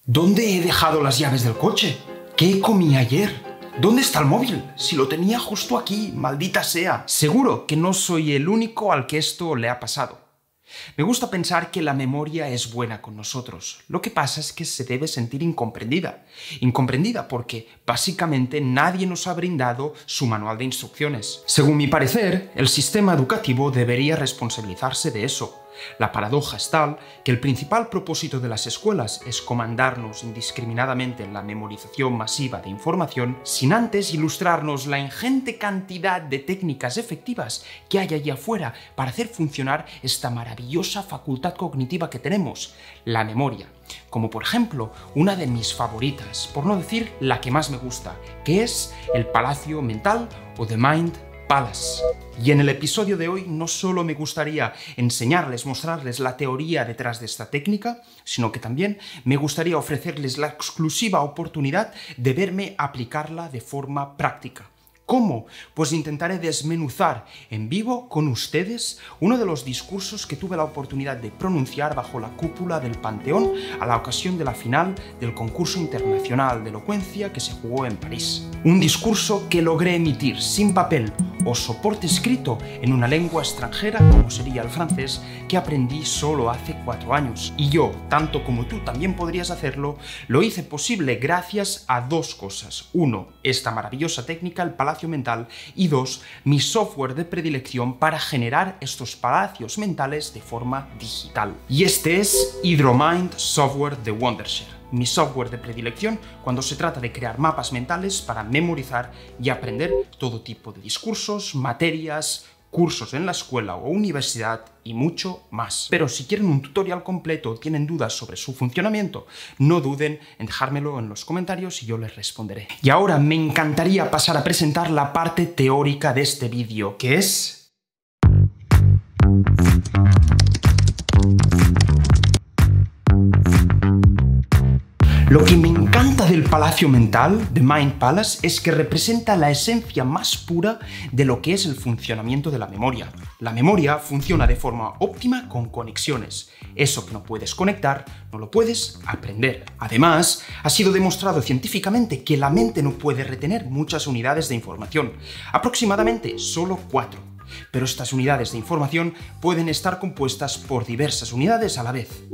¿Dónde he dejado las llaves del coche? ¿Qué comí ayer? ¿Dónde está el móvil? Si lo tenía justo aquí, maldita sea. Seguro que no soy el único al que esto le ha pasado. Me gusta pensar que la memoria es buena con nosotros. Lo que pasa es que se debe sentir incomprendida. Incomprendida porque básicamente nadie nos ha brindado su manual de instrucciones. Según mi parecer, el sistema educativo debería responsabilizarse de eso. La paradoja es tal que el principal propósito de las escuelas es comandarnos indiscriminadamente la memorización masiva de información sin antes ilustrarnos la ingente cantidad de técnicas efectivas que hay allí afuera para hacer funcionar esta maravillosa facultad cognitiva que tenemos, la memoria. Como por ejemplo, una de mis favoritas, por no decir la que más me gusta, que es el palacio mental o The Mind Palace. Y en el episodio de hoy no solo me gustaría mostrarles la teoría detrás de esta técnica, sino que también me gustaría ofrecerles la exclusiva oportunidad de verme aplicarla de forma práctica. ¿Cómo? Pues intentaré desmenuzar en vivo con ustedes uno de los discursos que tuve la oportunidad de pronunciar bajo la cúpula del Panteón a la ocasión de la final del concurso internacional de elocuencia que se jugó en París. Un discurso que logré emitir sin papel o soporte escrito en una lengua extranjera como sería el francés, que aprendí solo hace 4 años. Y yo, tanto como tú también podrías hacerlo, lo hice posible gracias a 2 cosas. 1, esta maravillosa técnica, el palacio mental, y 2, mi software de predilección para generar estos palacios mentales de forma digital. Y este es Hydromind Software de Wondershare, mi software de predilección cuando se trata de crear mapas mentales para memorizar y aprender todo tipo de discursos, materias, cursos en la escuela o universidad y mucho más. Pero si quieren un tutorial completo o tienen dudas sobre su funcionamiento, no duden en dejármelo en los comentarios y yo les responderé. Y ahora me encantaría pasar a presentar la parte teórica de este vídeo, que es... Lo que me encanta del palacio mental, The Mind Palace, es que representa la esencia más pura de lo que es el funcionamiento de la memoria. La memoria funciona de forma óptima con conexiones. Eso que no puedes conectar, no lo puedes aprender. Además, ha sido demostrado científicamente que la mente no puede retener muchas unidades de información, aproximadamente solo 4. Pero estas unidades de información pueden estar compuestas por diversas unidades a la vez.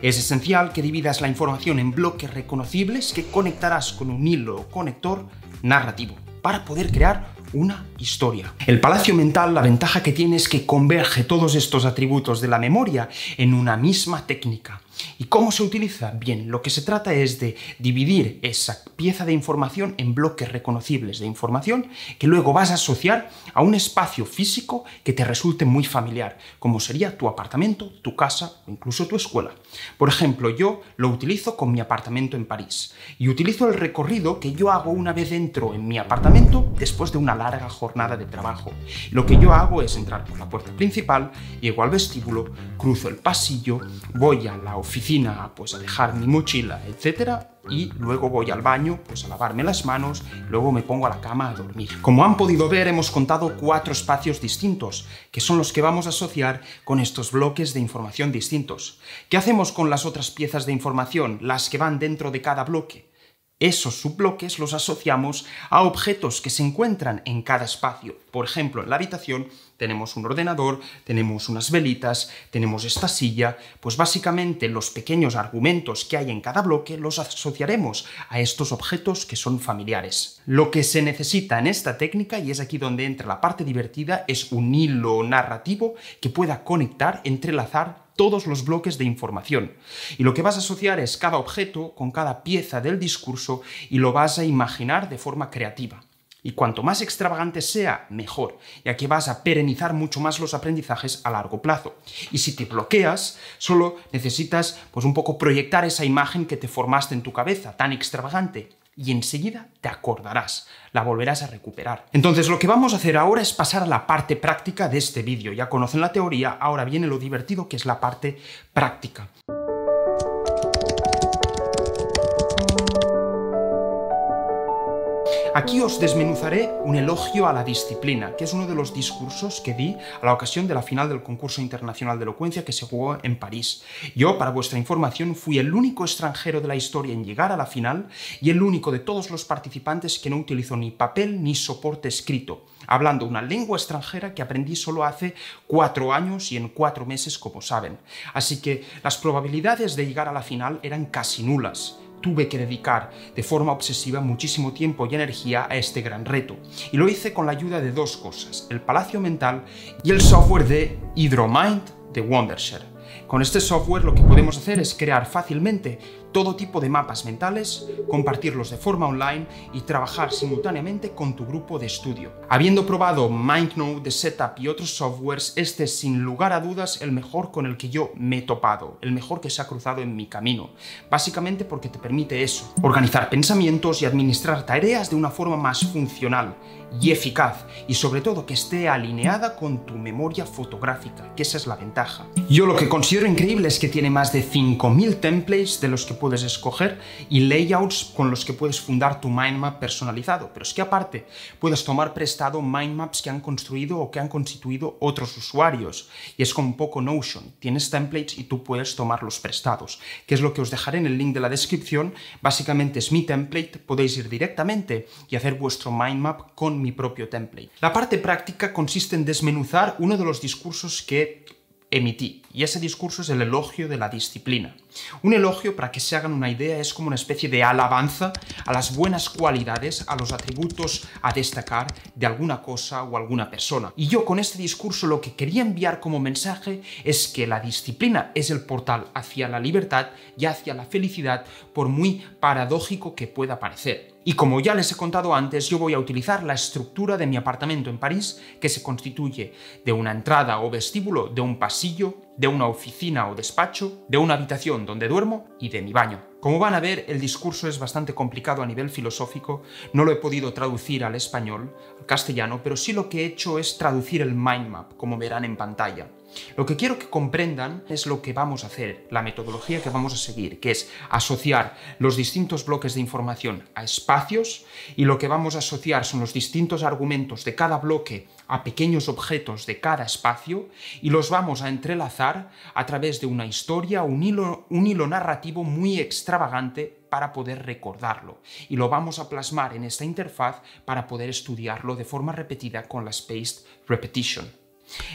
Es esencial que dividas la información en bloques reconocibles que conectarás con un hilo conector narrativo para poder crear una historia. El palacio mental, la ventaja que tiene es que converge todos estos atributos de la memoria en una misma técnica. ¿Y cómo se utiliza? Bien, lo que se trata es de dividir esa pieza de información en bloques reconocibles de información que luego vas a asociar a un espacio físico que te resulte muy familiar, como sería tu apartamento, tu casa o incluso tu escuela. Por ejemplo, yo lo utilizo con mi apartamento en París y utilizo el recorrido que yo hago una vez entro en mi apartamento después de una larga jornada de trabajo. Lo que yo hago es entrar por la puerta principal, llego al vestíbulo, cruzo el pasillo, voy a la oficina pues a dejar mi mochila, etcétera, y luego voy al baño pues a lavarme las manos, luego me pongo a la cama a dormir. Como han podido ver, hemos contado 4 espacios distintos, que son los que vamos a asociar con estos bloques de información distintos. ¿Qué hacemos con las otras piezas de información, las que van dentro de cada bloque? Esos subbloques los asociamos a objetos que se encuentran en cada espacio. Por ejemplo, en la habitación tenemos un ordenador, tenemos unas velitas, tenemos esta silla. Pues básicamente los pequeños argumentos que hay en cada bloque los asociaremos a estos objetos que son familiares. Lo que se necesita en esta técnica, y es aquí donde entra la parte divertida, es un hilo narrativo que pueda conectar, entrelazar todos los bloques de información. Y lo que vas a asociar es cada objeto con cada pieza del discurso y lo vas a imaginar de forma creativa. Y cuanto más extravagante sea, mejor, ya que vas a perenizar mucho más los aprendizajes a largo plazo. Y si te bloqueas, solo necesitas pues un poco proyectar esa imagen que te formaste en tu cabeza, tan extravagante, y enseguida te acordarás, la volverás a recuperar. Entonces lo que vamos a hacer ahora es pasar a la parte práctica de este vídeo. Ya conocen la teoría, ahora viene lo divertido que es la parte práctica. Aquí os desmenuzaré un elogio a la disciplina, que es uno de los discursos que di a la ocasión de la final del concurso internacional de elocuencia que se jugó en París. Yo, para vuestra información, fui el único extranjero de la historia en llegar a la final y el único de todos los participantes que no utilizó ni papel ni soporte escrito, hablando una lengua extranjera que aprendí solo hace 4 años y en 4 meses, como saben. Así que las probabilidades de llegar a la final eran casi nulas. Tuve que dedicar de forma obsesiva muchísimo tiempo y energía a este gran reto. Y lo hice con la ayuda de 2 cosas, el Palacio Mental y el software de Hydromind de Wondershare. Con este software lo que podemos hacer es crear fácilmente todo tipo de mapas mentales, compartirlos de forma online y trabajar simultáneamente con tu grupo de estudio. Habiendo probado MindNode de Setup y otros softwares, este es sin lugar a dudas el mejor con el que yo me he topado, el mejor que se ha cruzado en mi camino. Básicamente porque te permite eso, organizar pensamientos y administrar tareas de una forma más funcional y eficaz, y sobre todo que esté alineada con tu memoria fotográfica, que esa es la ventaja. Yo lo que considero increíble es que tiene más de 5000 templates de los que puedes escoger y layouts con los que puedes fundar tu mind map personalizado, pero es que aparte puedes tomar prestado mind maps que han construido o que han constituido otros usuarios, y es como un poco Notion, tienes templates y tú puedes tomar los prestados, que es lo que os dejaré en el link de la descripción. Básicamente es mi template, podéis ir directamente y hacer vuestro mind map con mi propio template. La parte práctica consiste en desmenuzar uno de los discursos que emití, y ese discurso es el elogio de la disciplina. Un elogio, para que se hagan una idea, es como una especie de alabanza a las buenas cualidades, a los atributos a destacar de alguna cosa o alguna persona. Y yo con este discurso lo que quería enviar como mensaje es que la disciplina es el portal hacia la libertad y hacia la felicidad, por muy paradójico que pueda parecer. Y como ya les he contado antes, yo voy a utilizar la estructura de mi apartamento en París, que se constituye de una entrada o vestíbulo, de un pasillo, de una oficina o despacho, de una habitación donde duermo y de mi baño. Como van a ver, el discurso es bastante complicado a nivel filosófico, no lo he podido traducir al español, al castellano, pero sí lo que he hecho es traducir el mind map, como verán en pantalla. Lo que quiero que comprendan es lo que vamos a hacer, la metodología que vamos a seguir, que es asociar los distintos bloques de información a espacios, y lo que vamos a asociar son los distintos argumentos de cada bloque a pequeños objetos de cada espacio, y los vamos a entrelazar a través de una historia, un hilo narrativo muy extravagante para poder recordarlo, y lo vamos a plasmar en esta interfaz para poder estudiarlo de forma repetida con la Spaced Repetition.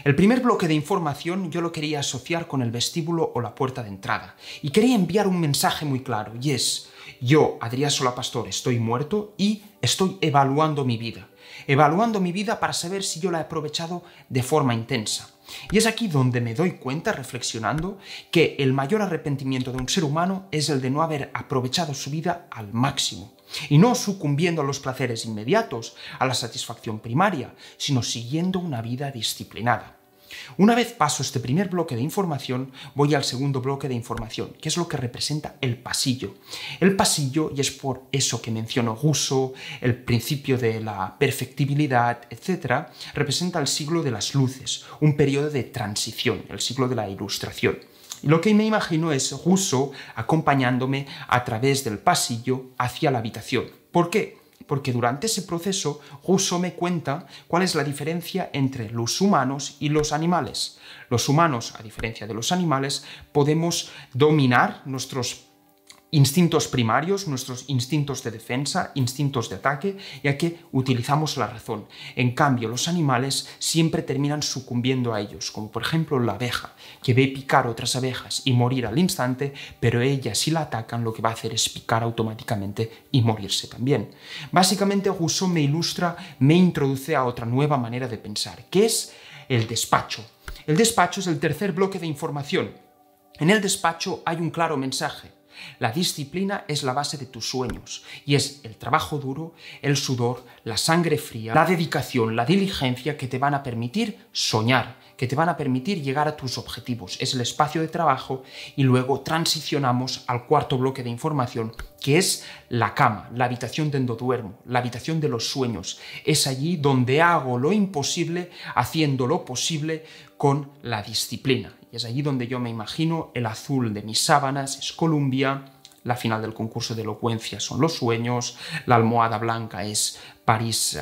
El primer bloque de información yo lo quería asociar con el vestíbulo o la puerta de entrada, y quería enviar un mensaje muy claro, y es: yo, Adrià Solà Pastor, estoy muerto y estoy evaluando mi vida para saber si yo la he aprovechado de forma intensa. Y es aquí donde me doy cuenta, reflexionando, que el mayor arrepentimiento de un ser humano es el de no haber aprovechado su vida al máximo, y no sucumbiendo a los placeres inmediatos, a la satisfacción primaria, sino siguiendo una vida disciplinada. Una vez paso este primer bloque de información, voy al segundo bloque de información, que es lo que representa el pasillo. El pasillo, y es por eso que menciono Rousseau, el principio de la perfectibilidad, etc., representa el siglo de las luces, un periodo de transición, el siglo de la Ilustración. Y lo que me imagino es Rousseau acompañándome a través del pasillo hacia la habitación. ¿Por qué? Porque durante ese proceso Rousseau me cuenta cuál es la diferencia entre los humanos y los animales. Los humanos, a diferencia de los animales, podemos dominar nuestros instintos primarios, nuestros instintos de defensa, instintos de ataque, ya que utilizamos la razón. En cambio, los animales siempre terminan sucumbiendo a ellos, como por ejemplo la abeja, que ve picar otras abejas y morir al instante, pero ella, si la atacan, lo que va a hacer es picar automáticamente y morirse también. Básicamente, Rousseau me ilustra, me introduce a otra nueva manera de pensar, que es el despacho. El despacho es el tercer bloque de información. En el despacho hay un claro mensaje. La disciplina es la base de tus sueños, y es el trabajo duro, el sudor, la sangre fría, la dedicación, la diligencia que te van a permitir soñar, que te van a permitir llegar a tus objetivos. Es el espacio de trabajo, y luego transicionamos al cuarto bloque de información, que es la cama, la habitación donde duermo, la habitación de los sueños. Es allí donde hago lo imposible haciendo lo posible con la disciplina. Y es allí donde yo me imagino el azul de mis sábanas, es Columbia, la final del concurso de elocuencia son los sueños, la almohada blanca es París,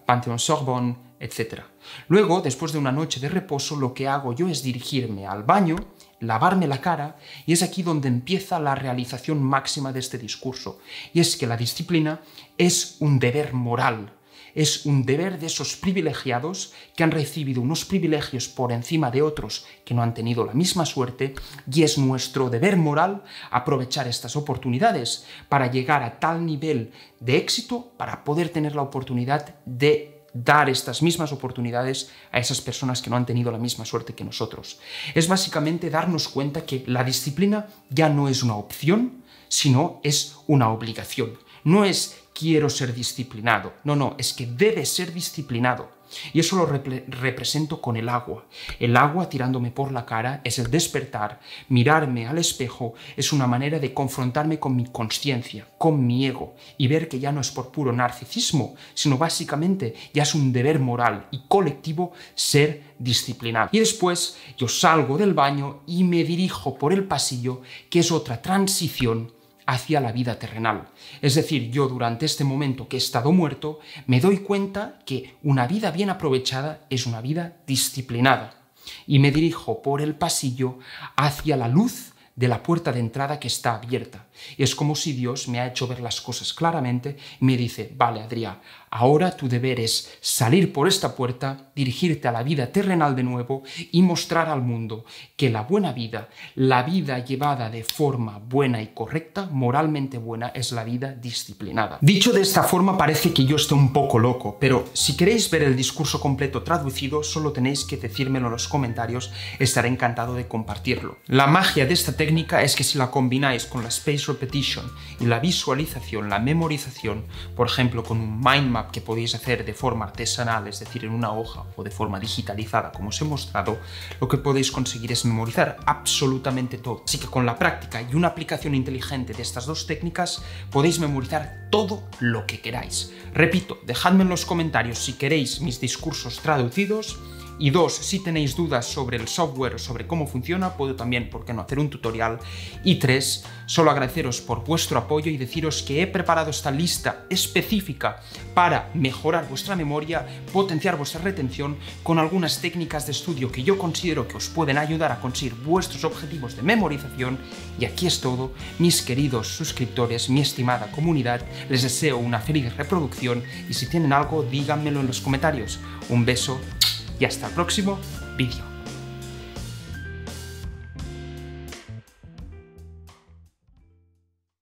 Panthéon-Sorbonne, etc. Luego, después de una noche de reposo, lo que hago yo es dirigirme al baño, lavarme la cara, y es aquí donde empieza la realización máxima de este discurso. Y es que la disciplina es un deber moral, es un deber de esos privilegiados que han recibido unos privilegios por encima de otros que no han tenido la misma suerte, y es nuestro deber moral aprovechar estas oportunidades para llegar a tal nivel de éxito para poder tener la oportunidad de dar estas mismas oportunidades a esas personas que no han tenido la misma suerte que nosotros. Es básicamente darnos cuenta que la disciplina ya no es una opción, sino es una obligación. No es quiero ser disciplinado, no, es que debe ser disciplinado. Y eso lo represento con el agua. El agua tirándome por la cara es el despertar, mirarme al espejo es una manera de confrontarme con mi consciencia, con mi ego, y ver que ya no es por puro narcisismo, sino básicamente ya es un deber moral y colectivo ser disciplinado. Y después yo salgo del baño y me dirijo por el pasillo, que es otra transición hacia la vida terrenal. Es decir, yo durante este momento que he estado muerto, me doy cuenta que una vida bien aprovechada es una vida disciplinada. Y me dirijo por el pasillo hacia la luz de la puerta de entrada que está abierta. Y es como si Dios me ha hecho ver las cosas claramente y me dice, vale, Adrià, ahora tu deber es salir por esta puerta, dirigirte a la vida terrenal de nuevo y mostrar al mundo que la buena vida, la vida llevada de forma buena y correcta, moralmente buena, es la vida disciplinada. Dicho de esta forma parece que yo esté un poco loco, pero si queréis ver el discurso completo traducido, solo tenéis que decírmelo en los comentarios, estaré encantado de compartirlo. La magia de esta técnica es que si la combináis con la Space Repetition y la visualización, la memorización, por ejemplo con un mind map que podéis hacer de forma artesanal, es decir, en una hoja o de forma digitalizada como os he mostrado, lo que podéis conseguir es memorizar absolutamente todo. Así que con la práctica y una aplicación inteligente de estas dos técnicas podéis memorizar todo lo que queráis. Repito, dejadme en los comentarios si queréis mis discursos traducidos. Y 2, si tenéis dudas sobre el software o sobre cómo funciona, puedo también, ¿por qué no?, hacer un tutorial. Y 3, solo agradeceros por vuestro apoyo y deciros que he preparado esta lista específica para mejorar vuestra memoria, potenciar vuestra retención con algunas técnicas de estudio que yo considero que os pueden ayudar a conseguir vuestros objetivos de memorización. Y aquí es todo, mis queridos suscriptores, mi estimada comunidad, les deseo una feliz reproducción y si tienen algo, díganmelo en los comentarios. Un beso y hasta el próximo vídeo.